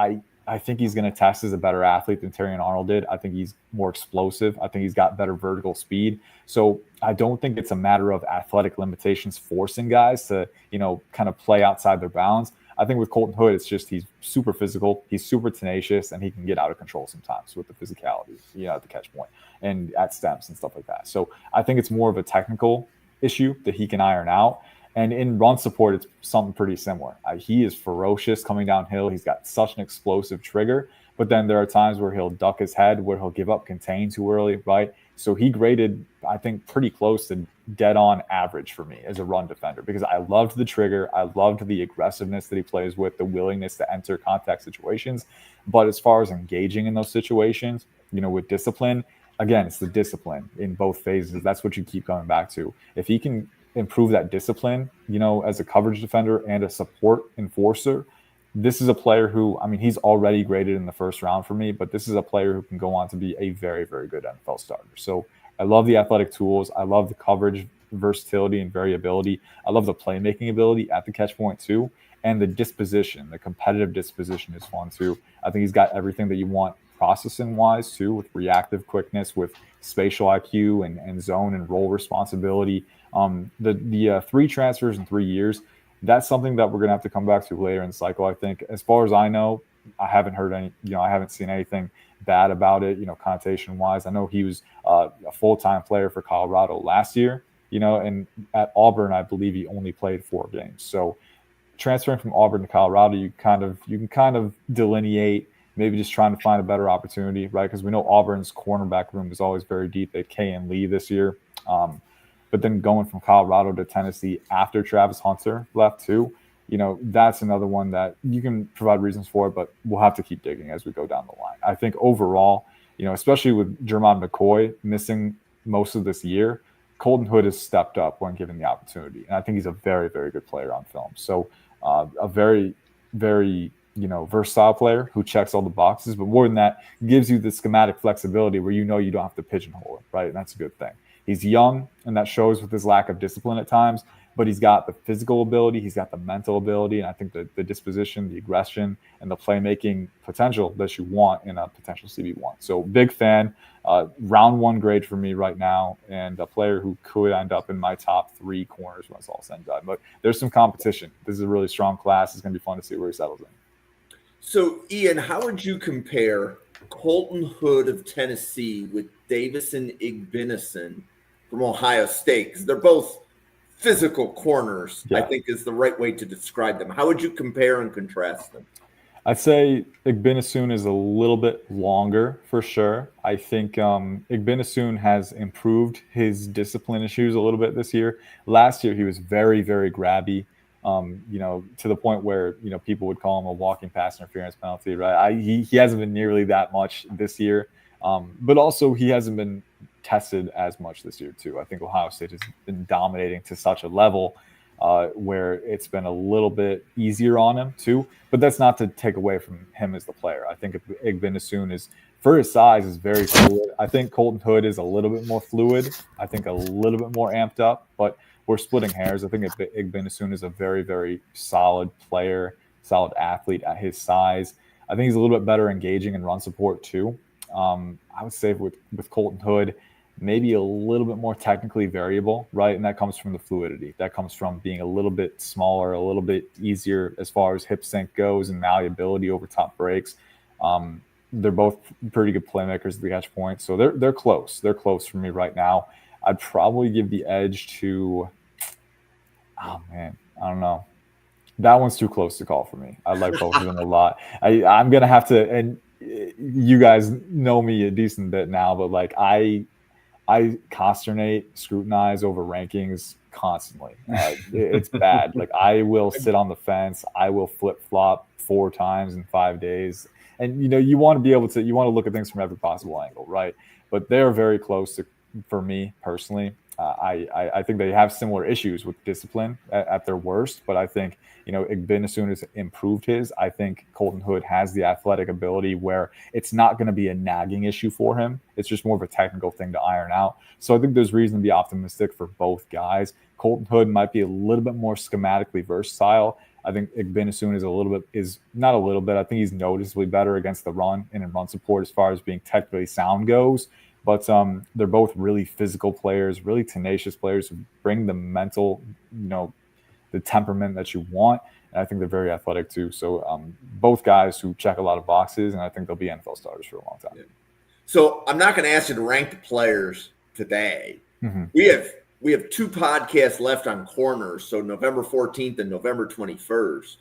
I think he's going to test as a better athlete than Terrion Arnold did. I think he's more explosive. I think he's got better vertical speed. So I don't think it's a matter of athletic limitations forcing guys to, kind of play outside their bounds. I think with Colton Hood, it's just he's super physical, he's super tenacious, and he can get out of control sometimes with the physicality, at the catch point and at steps and stuff like that. So I think it's more of a technical issue that he can iron out. And in run support, it's something pretty similar. He is ferocious coming downhill. He's got such an explosive trigger. But then there are times where he'll duck his head, where he'll give up contain too early, right? So he graded, I think, pretty close to dead on average for me as a run defender because I loved the trigger. I loved the aggressiveness that he plays with, the willingness to enter contact situations. But as far as engaging in those situations, with discipline, again, it's the discipline in both phases. That's what you keep coming back to. If he can improve that discipline, as a coverage defender and a support enforcer, this is a player who, he's already graded in the first round for me, but this is a player who can go on to be a very, very good NFL starter. So I love the athletic tools. I love the coverage versatility and variability. I love the playmaking ability at the catch point too. And the disposition, the competitive disposition is fun too. I think he's got everything that you want processing wise too, with reactive quickness, with spatial IQ and zone and role responsibility. The 3 transfers in 3 years, that's something that we're going to have to come back to later in the cycle. I think, as far as I know, I haven't heard any, I haven't seen anything bad about it, connotation wise. I know he was a full-time player for Colorado last year, and at Auburn, I believe he only played 4 games. So transferring from Auburn to Colorado, you can kind of delineate, maybe just trying to find a better opportunity, right? Because we know Auburn's cornerback room is always very deep. They had Kay and Lee this year. But then going from Colorado to Tennessee after Travis Hunter left too, that's another one that you can provide reasons for, but we'll have to keep digging as we go down the line. I think overall, especially with Jermon McCoy missing most of this year, Colton Hood has stepped up when given the opportunity. And I think he's a very, very good player on film. So a very, very, versatile player who checks all the boxes, but more than that, gives you the schematic flexibility where you don't have to pigeonhole it, right? And that's a good thing. He's young, and that shows with his lack of discipline at times, but he's got the physical ability, he's got the mental ability, and I think the disposition, the aggression, and the playmaking potential that you want in a potential CB1. So big fan, round 1 grade for me right now, and a player who could end up in my top 3 corners when it's all said and done. But there's some competition. This is a really strong class. It's going to be fun to see where he settles in. So, Ian, how would you compare Colton Hood of Tennessee with Davison Igbinosun from Ohio State? Because they're both physical corners, I think is the right way to describe them. How would you compare and contrast them? I'd say Igbinosun is a little bit longer for sure. I think Igbinosun has improved his discipline issues a little bit this year. Last year, he was very, very grabby. To the point where, people would call him a walking pass interference penalty, right? He hasn't been nearly that much this year, but also he hasn't been tested as much this year too. I think Ohio State has been dominating to such a level where it's been a little bit easier on him too, but that's not to take away from him as the player. I think Igbinosun is, for his size, is very fluid. I think Colton Hood is a little bit more fluid. I think a little bit more amped up, but we're splitting hairs. I think Igbinosun is a very, very solid player, solid athlete at his size. I think he's a little bit better engaging in run support too. I would say with Colton Hood, maybe a little bit more technically variable, right? And that comes from the fluidity. That comes from being a little bit smaller, a little bit easier as far as hip sync goes and malleability over top breaks. They're both pretty good playmakers at the catch point. So they're close. They're close for me right now. I'd probably give the edge to, I don't know. That one's too close to call for me. I like both of them a lot. I'm going to have to, and you guys know me a decent bit now, but like I consternate, scrutinize over rankings constantly. It's bad. Like I will sit on the fence. I will flip-flop 4 times in 5 days. And, you want to be able to, you want to look at things from every possible angle, right? But they're very close to, for me personally, I think they have similar issues with discipline at their worst, but I think, Igbeneghu has improved his. I think Colton Hood has the athletic ability where it's not going to be a nagging issue for him. It's just more of a technical thing to iron out. So I think there's reason to be optimistic for both guys. Colton Hood might be a little bit more schematically versatile. I think Igbeneghu is not a little bit. I think he's noticeably better against the run and in run support as far as being technically sound goes. But they're both really physical players, really tenacious players who bring the mental, the temperament that you want. And I think they're very athletic too. So both guys who check a lot of boxes, and I think they'll be NFL starters for a long time. Yeah. So I'm not going to ask you to rank the players today. Mm-hmm. We have 2 podcasts left on corners, so November 14th and November 21st.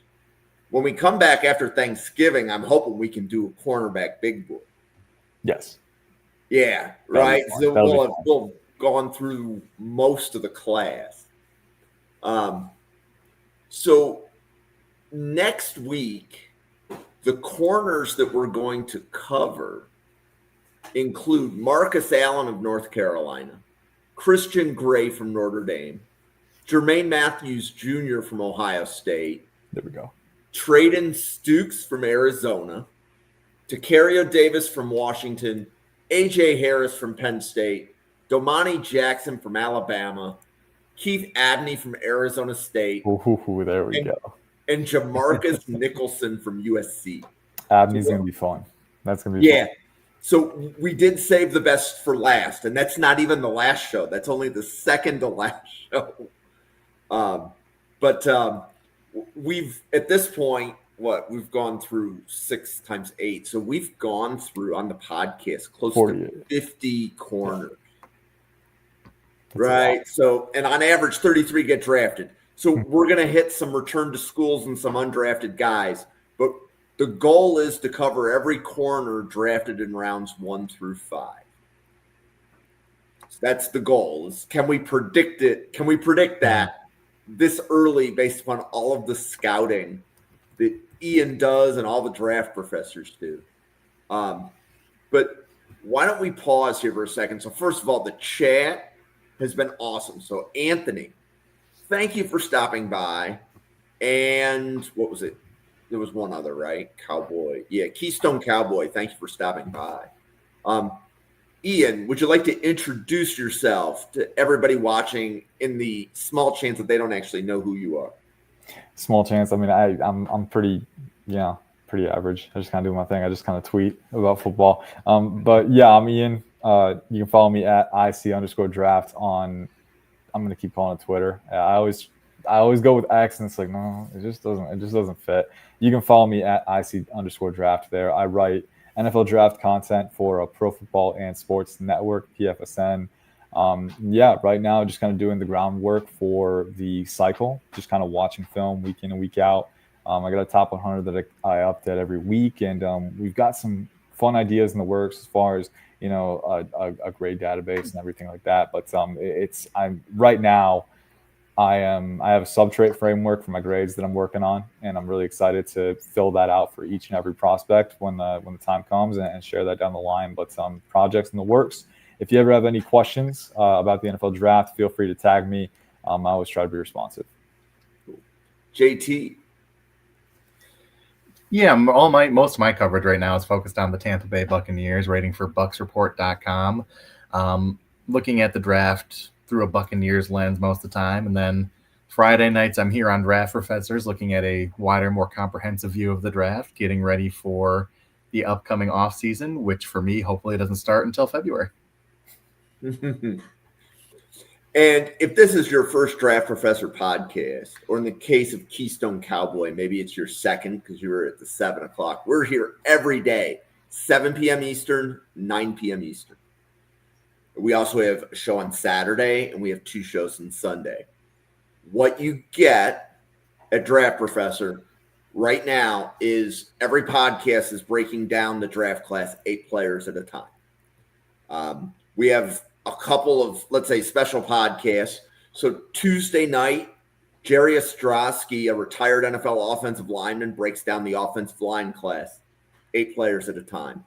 When we come back after Thanksgiving, I'm hoping we can do a cornerback big board. Yes. Yeah, right. So we'll have gone through most of the class. So next week, the corners that we're going to cover include Marcus Allen of North Carolina, Christian Gray from Notre Dame, Jermaine Matthews Jr. from Ohio State. There we go. Traden Stukes from Arizona, Tacario Davis from Washington, A.J. Harris from Penn State, Domani Jackson from Alabama, Keith Abney from Arizona State. Ooh, there we go. And Jamarcus Nicholson from USC. Abney's going to be fun. That's going to be fun. So we did save the best for last, and that's not even the last show. That's only the second to last show. But we've, at this point, we've gone through 6 times 8. So we've gone through on the podcast close to 50 corners. Right. So, and on average, 33 get drafted. So we're going to hit some return to schools and some undrafted guys. But the goal is to cover every corner drafted in rounds 1 through 5. So that's the goal. Can we predict it? Can we predict that this early based upon all of the scouting that Ian does and all the draft professors do? But why don't we pause here for a second? So first of all, the chat has been awesome. So Anthony, thank you for stopping by. And what was it? There was one other, right? Cowboy. Yeah, Keystone Cowboy. Thank you for stopping by. Ian, would you like to introduce yourself to everybody watching in the small chance that they don't actually know who you are? Small chance. I mean, I'm pretty average. I just kind of do my thing. I just kind of tweet about football. But yeah, I'm Ian. You can follow me at IC_draft on, I'm going to keep calling it Twitter. I always go with X, and it's like, no, it just doesn't fit. You can follow me at IC_draft there. I write NFL draft content for a Pro Football and Sports Network, PFSN. Right now, just kind of doing the groundwork for the cycle, just kind of watching film week in and week out. I got a top 100 that I update every week, and we've got some fun ideas in the works as far as, a grade database and everything like that. But right now, I have a substrate framework for my grades that I'm working on, and I'm really excited to fill that out for each and every prospect when the time comes and share that down the line. But projects in the works. If you ever have any questions about the NFL draft, feel free to tag me. I always try to be responsive. JT. Yeah, most of my coverage right now is focused on the Tampa Bay Buccaneers, writing for BucsReport.com, looking at the draft through a Buccaneers lens most of the time. And then Friday nights, I'm here on Draft Professors, looking at a wider, more comprehensive view of the draft, getting ready for the upcoming offseason, which for me, hopefully doesn't start until February. And if this is your first Draft Professor podcast, or in the case of Keystone Cowboy, maybe it's your second because you were at the 7 o'clock. We're here every day, 7 p.m. Eastern, 9 p.m. Eastern. We also have a show on Saturday, and we have 2 shows on Sunday. What you get at Draft Professor right now is every podcast is breaking down the draft class 8 players at a time. We have a couple of, let's say, special podcasts. So Tuesday night, Jerry Ostrowski, a retired NFL offensive lineman, breaks down the offensive line class, 8 players at a time.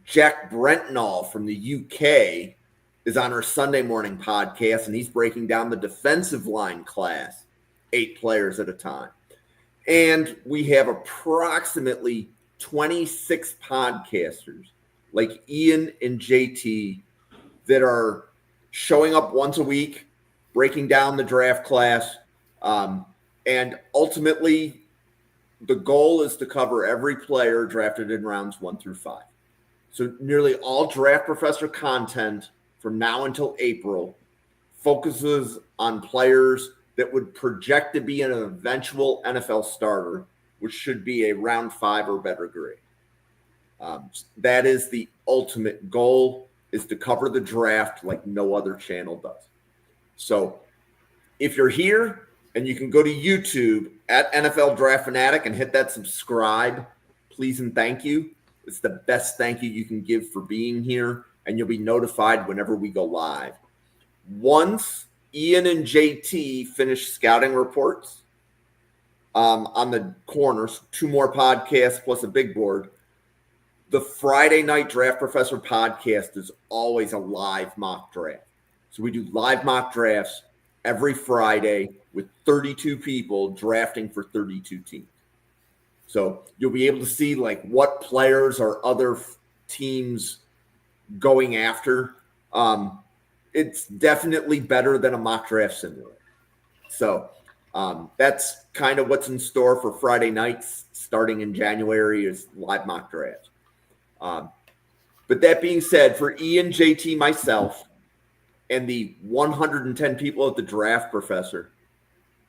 Jack Brentnall from the UK is on our Sunday morning podcast, and he's breaking down the defensive line class, 8 players at a time. And we have approximately 26 podcasters like Ian and JT that are showing up once a week, breaking down the draft class. And ultimately, the goal is to cover every player drafted in rounds 1 through 5. So nearly all Draft Professor content from now until April focuses on players that would project to be an eventual NFL starter, which should be a round 5 or better grade. That is the ultimate goal, is to cover the draft like no other channel does. So if you're here and you can go to YouTube at NFL Draft Fanatic and hit that subscribe, please and thank you. It's the best thank you you can give for being here, and you'll be notified whenever we go live. Once Ian and JT finish scouting reports on the corners, 2 more podcasts plus a big board, the Friday night Draft Professor podcast is always a live mock draft. So we do live mock drafts every Friday with 32 people drafting for 32 teams. So you'll be able to see like what players are other teams going after. It's definitely better than a mock draft simulator. So that's kind of what's in store for Friday nights starting in January is live mock drafts. But that being said, for Ian, JT, myself, and the 110 people at the Draft Professor,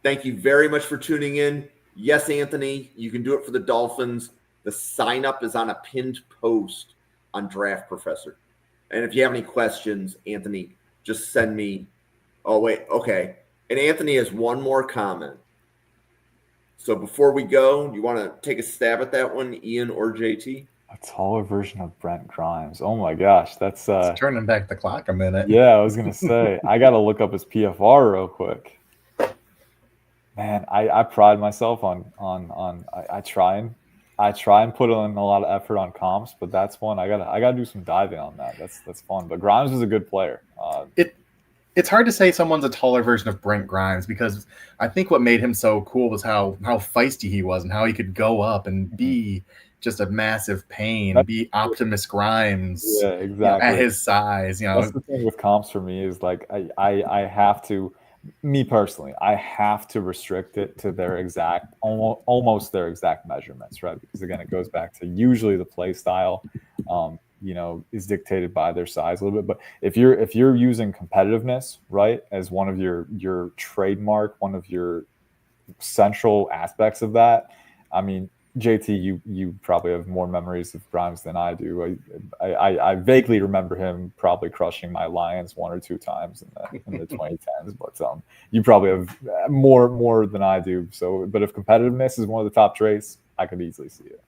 thank you very much for tuning in. Yes, Anthony, you can do it for the Dolphins. The sign up is on a pinned post on Draft Professor. And if you have any questions, Anthony, just send me. Oh, wait. Okay. And Anthony has one more comment. So before we go, you want to take a stab at that one, Ian or JT? A taller version of Brent Grimes. Oh my gosh, that's It's turning back the clock a minute. Yeah, I was gonna say I gotta look up his PFR real quick. Man, I pride myself on I try and put in a lot of effort on comps, but that's one I gotta do some diving on that. That's fun. But Grimes is a good player. It's hard to say someone's a taller version of Brent Grimes because I think what made him so cool was how feisty he was and how he could go up and be just a massive pain, be Optimus Grimes, yeah, exactly. At his size. That's the thing with comps for me is like I have to, me personally, I have to restrict it to their exact, almost their exact measurements, right? Because again, it goes back to usually the play style, is dictated by their size a little bit. But if you're using competitiveness, right, as one of your trademark, one of your central aspects of that, I mean, JT, you probably have more memories of Grimes than I do. I vaguely remember him probably crushing my Lions 1 or 2 times in the 2010s, but you probably have more than I do. So, but if competitiveness is one of the top traits, I could easily see it.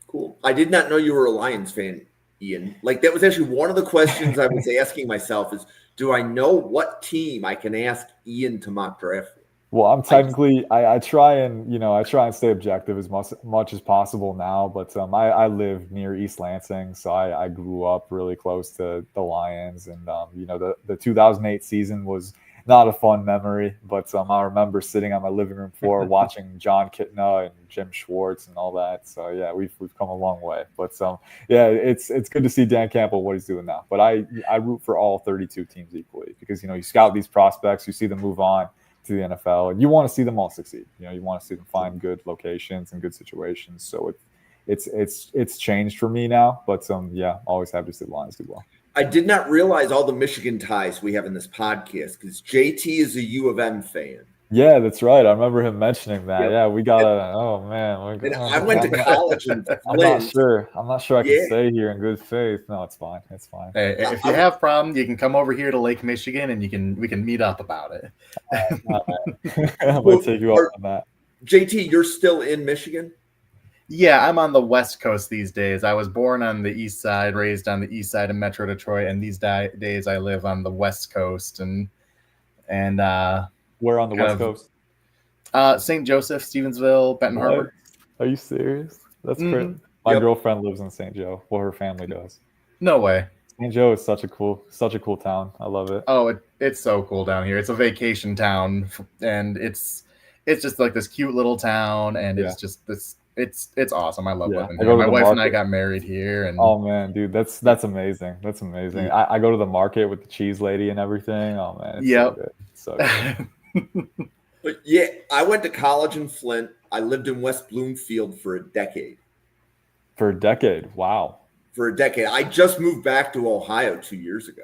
Cool. I did not know you were a Lions fan, Ian. Like that was actually one of the questions I was asking myself is, do I know what team I can ask Ian to mock draft for? Well, I'm technically I try and stay objective as much as possible now, but I live near East Lansing, so I grew up really close to the Lions, and the 2008 season was not a fun memory, but I remember sitting on my living room floor watching John Kitna and Jim Schwartz and all that. So yeah, we've come a long way, but yeah, it's good to see Dan Campbell what he's doing now. But I root for all 32 teams equally because you scout these prospects, you see them move on to the NFL, and you want to see them all succeed. You want to see them find good locations and good situations. So it's changed for me now, but yeah, always happy to see the Lions do well. I did not realize all the Michigan ties we have in this podcast because JT is a U of M fan. Yeah, that's right. I remember him mentioning that. Yep. Yeah, we got I went to college in Flint. I'm not sure I can stay here in good faith. No, it's fine. It's fine. Hey, if you have problems, you can come over here to Lake Michigan and we can meet up about it. I'm gonna take you up on that. JT, you're still in Michigan? Yeah, I'm on the West Coast these days. I was born on the East Side, raised on the East Side of Metro Detroit, and these days I live on the West Coast and where on the West Coast? St. Joseph, Stevensville, Benton Harbor. Are you serious? That's great. My girlfriend lives in St. Joe. Well, her family does. No way. St. Joe is such a cool town. I love it. Oh, it's so cool down here. It's a vacation town, and it's just like this cute little town, and Yeah. it's just this. It's awesome. I love Yeah, living I here. go to My the wife and I market. got married here, and Oh man, dude, that's amazing. That's amazing. Yeah. I go to the market with the cheese lady and everything. Oh man, it's so Yep. good. It's so good. But yeah, I went to college in Flint. I lived in West Bloomfield for a decade. For a decade. Wow. For a decade. I just moved back to Ohio 2 years ago.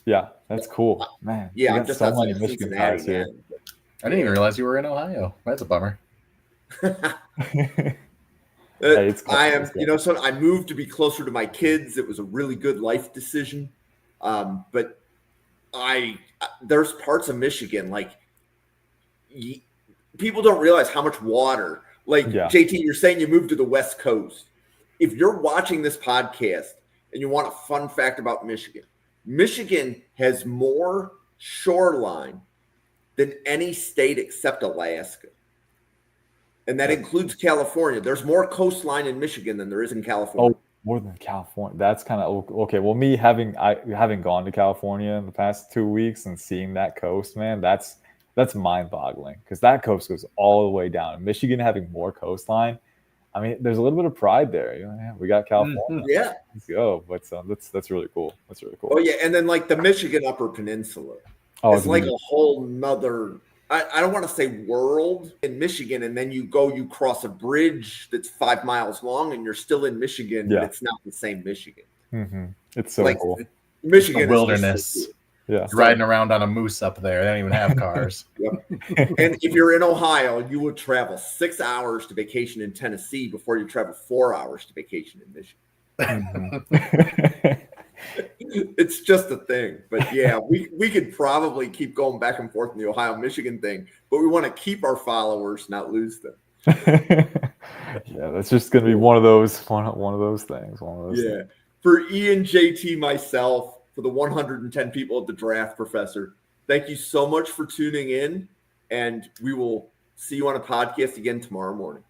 Yeah, that's cool, man. Yeah, we I'm got just so outside many of Michigan Cincinnati ties here. now. I didn't even realize you were in Ohio. That's a bummer. Hey, it's cool. I am, It's cool. so I moved to be closer to my kids. It was a really good life decision. But there's parts of Michigan, like people don't realize how much water, like Yeah. JT, you're saying you moved to the West Coast. If you're watching this podcast and you want a fun fact about Michigan, Michigan has more shoreline than any state except Alaska. And that includes California. There's more coastline in Michigan than there is in California. Oh, more than California. That's kind of okay. Well, me having gone to California in the past 2 weeks and seeing that coast, man, that's mind-boggling because that coast goes all the way down. Michigan having more coastline, I mean, there's a little bit of pride there. Yeah, we got California. Yeah. Let's go. But that's really cool. That's really cool. Oh, yeah. And then like the Michigan Upper Peninsula. Oh, It's like a whole nother, I don't want to say world in Michigan. And then you cross a bridge that's 5 miles long and you're still in Michigan, Yeah. but it's not the same Michigan. Mm-hmm. It's so Like, cool. Michigan A is wilderness. just so Yeah. You're riding around on a moose up there. They don't even have cars. Yep. And if you're in Ohio, you will travel 6 hours to vacation in Tennessee before you travel 4 hours to vacation in Michigan. Mhm. It's just a thing. But yeah, we could probably keep going back and forth in the Ohio-Michigan thing, but we want to keep our followers, not lose them. Yeah, that's just gonna be one of those things. One of those Yeah. things. For Ian, JT, myself, for the 110 people at the draft, Professor, thank you so much for tuning in, and we will see you on a podcast again tomorrow morning.